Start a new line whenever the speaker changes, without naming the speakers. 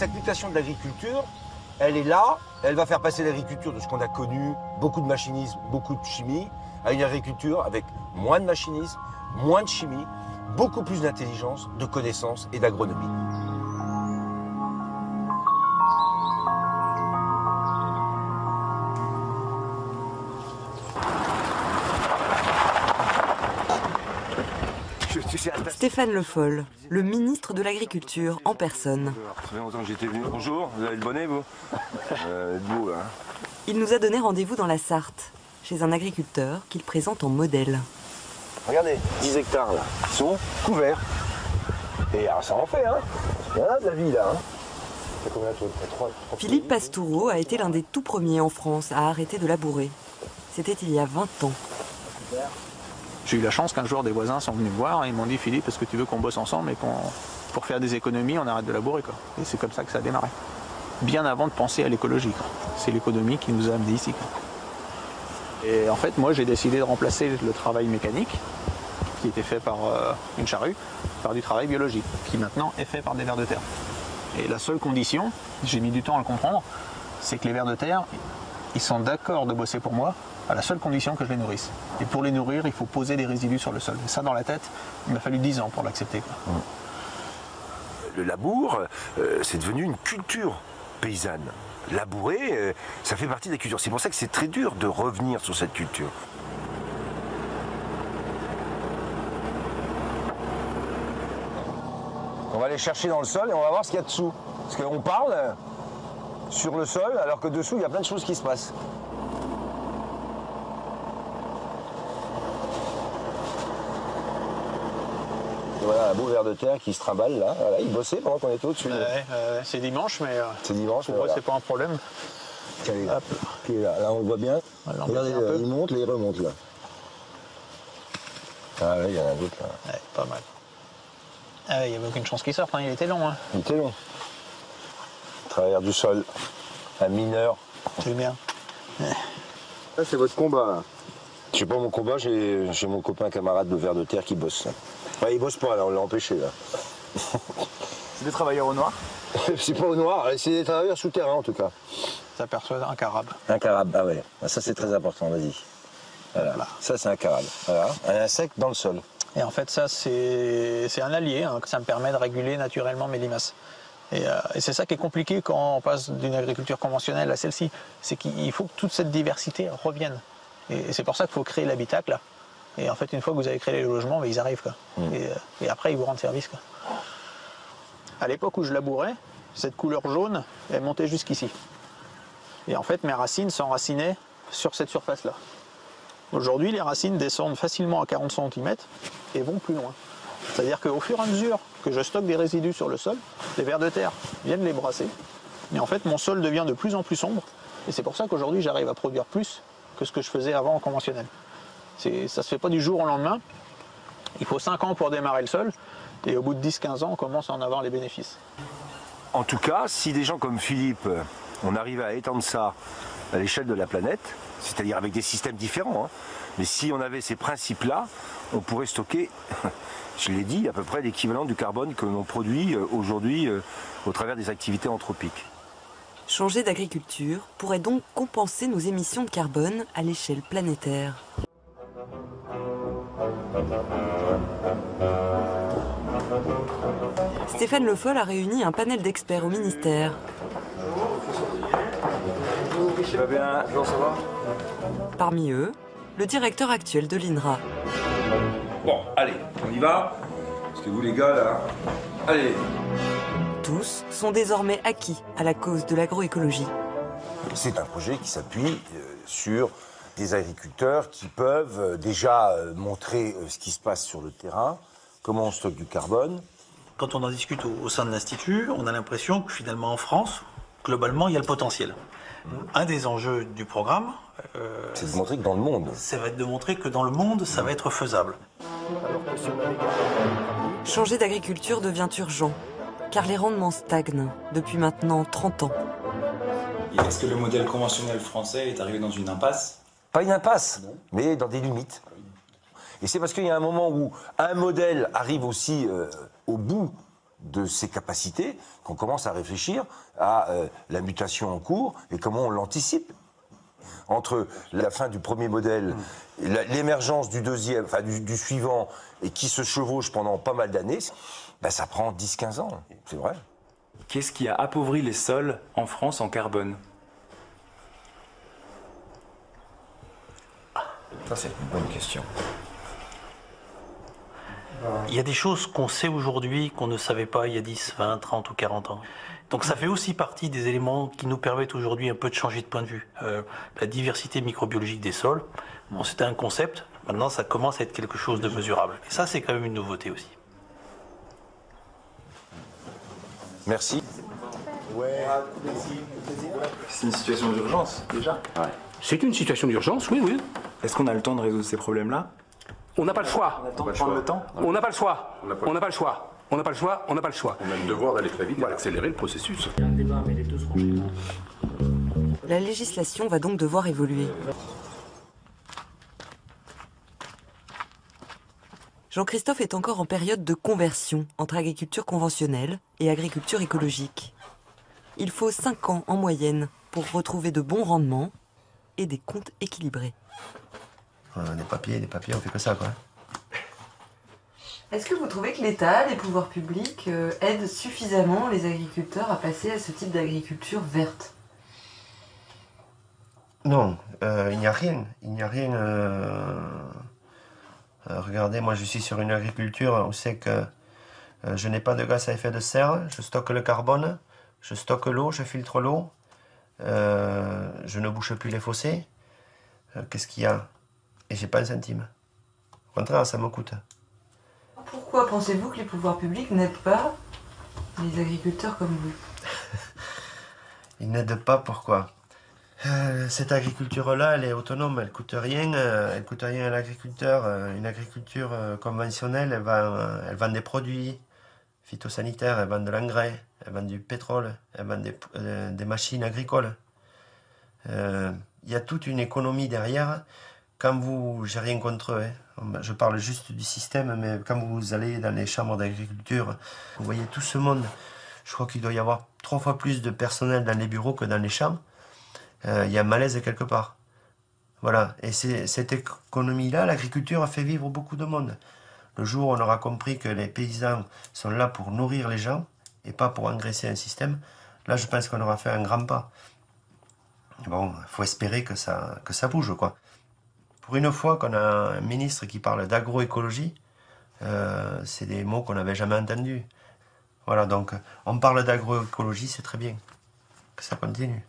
cette mutation de l'agriculture, elle est là, elle va faire passer l'agriculture de ce qu'on a connu, beaucoup de machinisme, beaucoup de chimie, à une agriculture avec moins de machinisme, moins de chimie, beaucoup plus d'intelligence, de connaissances et d'agronomie.
Stéphane Le Foll, le ministre de l'Agriculture en personne.
Ça fait longtemps que j'étais venu. Bonjour, vous avez le bonnet, vous beau, là.
Il nous a donné rendez-vous dans la Sarthe, chez un agriculteur qu'il présente en modèle.
Regardez, 10 hectares, là, ils sont couverts. Et alors, ça en fait, hein. Il y en a de la vie, là. Hein. Combien, toi, 3,
Philippe Pastoureau a été l'un des tout premiers en France à arrêter de labourer. C'était il y a 20 ans.
J'ai eu la chance qu'un jour des voisins sont venus me voir et ils m'ont dit « Philippe, est-ce que tu veux qu'on bosse ensemble et pour faire des économies, on arrête de labourer ». Et c'est comme ça que ça a démarré. Bien avant de penser à l'écologie. C'est l'économie qui nous a amenés ici. Et en fait, moi, j'ai décidé de remplacer le travail mécanique, qui était fait par une charrue, par du travail biologique, qui maintenant est fait par des vers de terre. Et la seule condition, j'ai mis du temps à le comprendre, c'est que les vers de terre, ils sont d'accord de bosser pour moi, à la seule condition que je les nourrisse. Et pour les nourrir, il faut poser des résidus sur le sol. Et ça, dans la tête, il m'a fallu 10 ans pour l'accepter.
Le labour, c'est devenu une culture paysanne. Labourer, ça fait partie de la culture. C'est pour ça que c'est très dur de revenir sur cette culture. On va aller chercher dans le sol et on va voir ce qu'il y a dessous. Parce qu'on parle sur le sol, alors que dessous, il y a plein de choses qui se passent. Et voilà un beau ver de terre qui se trimballe là. Voilà, il bossait pendant qu'on était au-dessus.
C'est dimanche, mais
c'est dimanche,
pour moi, c'est pas un problème.
Hop. Puis là, on le voit bien.
Voilà,
regardez, il monte, là, il remonte là. Ah oui, il y en a d'autres là.
Ouais, pas mal. Ah, il n'y avait aucune chance qu'il sorte, hein. Il était long. Hein.
Il était long. Travers du sol, un mineur.
C'est bien.
Ça, c'est votre combat là. C'est pas mon combat, j'ai mon copain camarade de ver de terre qui bosse. Ouais, il bosse pas là, on l'a empêché là.
C'est des travailleurs au noir?
C'est pas au noir, c'est des travailleurs souterrains en tout cas.
Ça perçoit un carabe.
Un carabe, ah ouais, ça c'est très important, vas-y. Voilà. Ça c'est un carabe, voilà. Un insecte dans le sol.
Et en fait ça c'est un allié, hein, que ça me permet de réguler naturellement mes limaces. Et c'est ça qui est compliqué quand on passe d'une agriculture conventionnelle à celle-ci, c'est qu'il faut que toute cette diversité revienne. Et c'est pour ça qu'il faut créer l'habitacle. Et en fait, une fois que vous avez créé les logements, ils arrivent. Quoi. Et après, ils vous rendent service. Quoi. À l'époque où je labourais, cette couleur jaune, elle montait jusqu'ici. Et en fait, mes racines s'enracinaient sur cette surface-là. Aujourd'hui, les racines descendent facilement à 40 cm et vont plus loin. C'est-à-dire qu'au fur et à mesure que je stocke des résidus sur le sol, les vers de terre viennent les brasser. Et en fait, mon sol devient de plus en plus sombre. Et c'est pour ça qu'aujourd'hui, j'arrive à produire plus que ce que je faisais avant en conventionnel. Ça ne se fait pas du jour au lendemain. Il faut 5 ans pour démarrer le sol. Et au bout de 10-15 ans, on commence à en avoir les bénéfices.
En tout cas, si des gens comme Philippe, on arrive à étendre ça à l'échelle de la planète, c'est-à-dire avec des systèmes différents, hein, mais si on avait ces principes-là, on pourrait stocker, je l'ai dit, à peu près l'équivalent du carbone que l'on produit aujourd'hui au travers des activités anthropiques.
Changer d'agriculture pourrait donc compenser nos émissions de carbone à l'échelle planétaire. Stéphane Le Foll a réuni un panel d'experts au ministère.
Ça va bien, ça va ?
Parmi eux, le directeur actuel de l'INRA.
Bon, allez, on y va. Parce que vous les gars, là, allez.
Tous sont désormais acquis à la cause de l'agroécologie.
C'est un projet qui s'appuie sur des agriculteurs qui peuvent déjà montrer ce qui se passe sur le terrain, comment on stocke du carbone.
Quand on en discute au sein de l'Institut, on a l'impression que finalement en France, globalement, il y a le potentiel. Un des enjeux du programme,
c'est de montrer que dans le monde.
Ça va être de montrer que dans le monde, ça va être faisable.
Changer d'agriculture devient urgent, car les rendements stagnent depuis maintenant 30 ans.
Est-ce que le modèle conventionnel français est arrivé dans une impasse?
Pas une impasse, mais dans des limites. Et c'est parce qu'il y a un moment où un modèle arrive aussi au bout de ces capacités qu'on commence à réfléchir à la mutation en cours et comment on l'anticipe. Entre la fin du premier modèle, l'émergence du deuxième, enfin du suivant, et qui se chevauche pendant pas mal d'années, ben ça prend 10-15 ans, c'est vrai.
Qu'est-ce qui a appauvri les sols en France en carbone?
Ça, c'est une bonne question.
Il y a des choses qu'on sait aujourd'hui qu'on ne savait pas il y a 10, 20, 30 ou 40 ans. Donc ça fait aussi partie des éléments qui nous permettent aujourd'hui un peu de changer de point de vue. La diversité microbiologique des sols, bon, c'était un concept, maintenant ça commence à être quelque chose de mesurable. Et ça, c'est quand même une nouveauté aussi.
Merci.
C'est une situation d'urgence, déjà.
Ouais. C'est une situation d'urgence, oui, oui.
Est-ce qu'on a le temps de résoudre ces problèmes-là?
On n'a pas le choix.
On a le temps de prendre le temps?
On n'a pas le choix. On n'a pas le choix. On n'a pas le choix. On n'a pas le choix.
On a le devoir d'aller très vite et d'accélérer le processus.
La législation va donc devoir évoluer. Jean-Christophe est encore en période de conversion entre agriculture conventionnelle et agriculture écologique. Il faut 5 ans en moyenne pour retrouver de bons rendements et des comptes équilibrés.
Des papiers, on fait que ça, quoi.
Est-ce que vous trouvez que l'État, les pouvoirs publics aident suffisamment les agriculteurs à passer à ce type d'agriculture verte?
Non, il n'y a rien. Il n'y a rien. Regardez, moi je suis sur une agriculture où c'est que je n'ai pas de gaz à effet de serre, je stocke le carbone, je stocke l'eau, je filtre l'eau, je ne bouche plus les fossés. Qu'est-ce qu'il y a? Et j'ai pas un centime. Au contraire, ça me coûte.
Pourquoi pensez-vous que les pouvoirs publics n'aident pas les agriculteurs comme vous?
Ils n'aident pas, pourquoi? Cette agriculture-là, elle est autonome, elle coûte rien à l'agriculteur. Une agriculture conventionnelle, elle vend des produits phytosanitaires, elle vend de l'engrais, elle vend du pétrole, elle vend des machines agricoles. Il y a toute une économie derrière. J'ai rien contre eux, hein. Je parle juste du système, mais quand vous allez dans les chambres d'agriculture, vous voyez tout ce monde. Je crois qu'il doit y avoir 3 fois plus de personnel dans les bureaux que dans les chambres. Il y a un malaise quelque part. Voilà, et cette économie-là, l'agriculture a fait vivre beaucoup de monde. Le jour où on aura compris que les paysans sont là pour nourrir les gens et pas pour engraisser un système, là je pense qu'on aura fait un grand pas. Bon, il faut espérer que ça bouge, quoi. Pour une fois qu'on a un ministre qui parle d'agroécologie, c'est des mots qu'on n'avait jamais entendus. Voilà, donc on parle d'agroécologie, c'est très bien. Que ça continue.